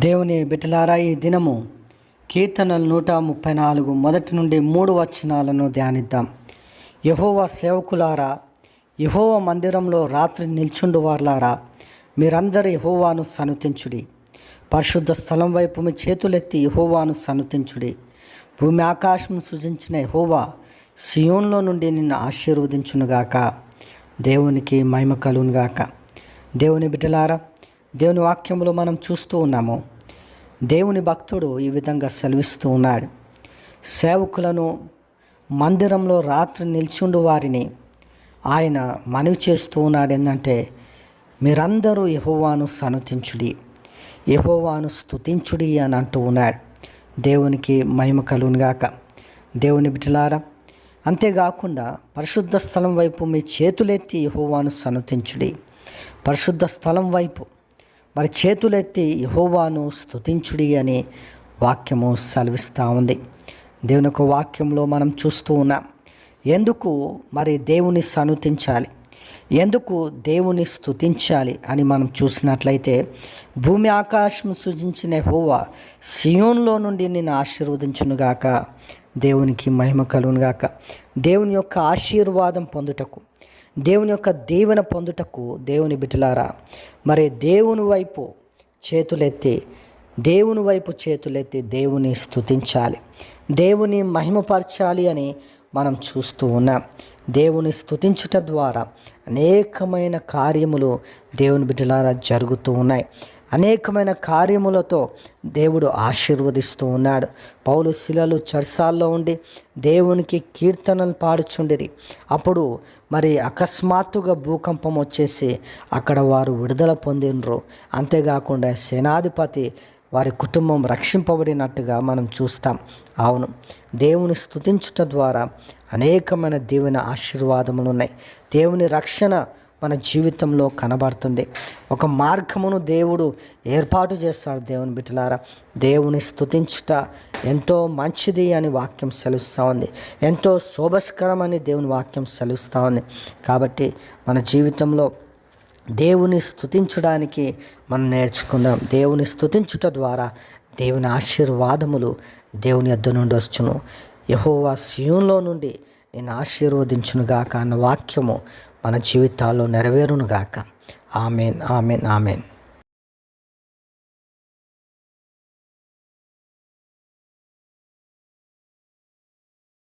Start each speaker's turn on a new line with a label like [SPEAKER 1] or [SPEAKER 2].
[SPEAKER 1] దేవుని బిడ్డలారా, ఈ దినము కీర్తనలు 134 మొదటి నుండి 3 వచనాలను ధ్యానిద్దాం. యెహోవా సేవకులారా, యెహోవా మందిరంలో రాత్రి నిల్చుండు వార్లారా, మీరందరూ యెహోవాను సన్నుతించుడి. పరిశుద్ధ స్థలం వైపు మీ చేతులెత్తి యెహోవాను సన్నుతించుడి. భూమి ఆకాశం సృజించిన యెహోవా సియోన్లో నుండి నిన్ను ఆశీర్వదించునుగాక. దేవునికి మహిమ కలుగునుగాక. దేవుని బిడ్డలారా, దేవుని వాక్యంలో మనం చూస్తూ ఉన్నాము. దేవుని భక్తుడు ఈ విధంగా సెలవిస్తూ ఉన్నాడు. సేవకులను, మందిరంలో రాత్రి నిల్చుండు వారిని ఆయన మనవి చేస్తూ ఉన్నాడు. ఏంటంటే, మీరందరూ యెహోవాను సన్నుతించుడి, యెహోవాను స్తుతించుడి అని అంటూ ఉన్నాడు. దేవునికి మహిమ కలుగునుగాక. దేవుని బిడ్డలారా, అంతేకాకుండా పరిశుద్ధ స్థలం వైపు మీ చేతులెత్తి యెహోవాను సన్నుతించుడి. పరిశుద్ధ స్థలం వైపు మరి చేతులెత్తి యెహోవాను స్తుతించుడి అని వాక్యము సెలవిస్తూ ఉంది. దేవుని యొక్క వాక్యంలో మనం చూస్తూ ఉన్నాం. ఎందుకు మరి దేవుని సన్నుతించాలి, ఎందుకు దేవుని స్తుతించాలి అని మనం చూసినట్లయితే, భూమి ఆకాశం సృజించిన యెహోవా సియోన్లో నుండి నిన్ను ఆశీర్వదించునుగాక. దేవునికి మహిమ కలుగునుగాక. దేవుని యొక్క ఆశీర్వాదం పొందుటకు, దేవుని యొక్క దీవెన పొందుటకు దేవుని బిడ్డలారా, మరి దేవుని వైపు చేతులెత్తి దేవుని స్తుతించాలి, దేవుని మహిమపరచాలి అని మనం చూస్తూ ఉన్నాం. దేవుని స్తుతించుట ద్వారా అనేకమైన కార్యములు దేవుని బిడ్డలారా జరుగుతూ ఉన్నాయి. అనేకమైన కార్యములతో దేవుడు ఆశీర్వదిస్తూ ఉన్నాడు. పౌలు శిలలు చెరసాల్లో ఉండి దేవునికి కీర్తనలు పాడుచుండిరి. అప్పుడు మరి అకస్మాత్తుగా భూకంపం వచ్చేసి అక్కడ వారు విడుదల పొందినరు. అంతేకాకుండా సేనాధిపతి వారి కుటుంబం రక్షింపబడినట్టుగా మనం చూస్తాం. అవును, దేవుని స్తుతించుట ద్వారా అనేకమైన దీవెన ఆశీర్వాదములు ఉన్నాయి. దేవుని రక్షణ మన జీవితంలో కనబడుతుంది. ఒక మార్గమును దేవుడు ఏర్పాటు చేస్తాడు. దేవుని బిడ్డలారా, దేవుని స్తుతించుట ఎంతో మంచిది అని వాక్యం సెలవిస్తూ ఉంది. ఎంతో శోభస్కరం అని దేవుని వాక్యం సెలవిస్తూ ఉంది. కాబట్టి మన జీవితంలో దేవుని స్తుతించడానికి మనం నేర్చుకుందాం. దేవుని స్తుతించుట ద్వారా దేవుని ఆశీర్వాదములు దేవుని యొద్ద నుండి వచ్చును. యెహోవా సియోన్లో నుండి నేను ఆశీర్వదించునుగాక అన్న వాక్యము మన జీవితాల్లో నెరవేరునుగాక. Amen, amen, amen.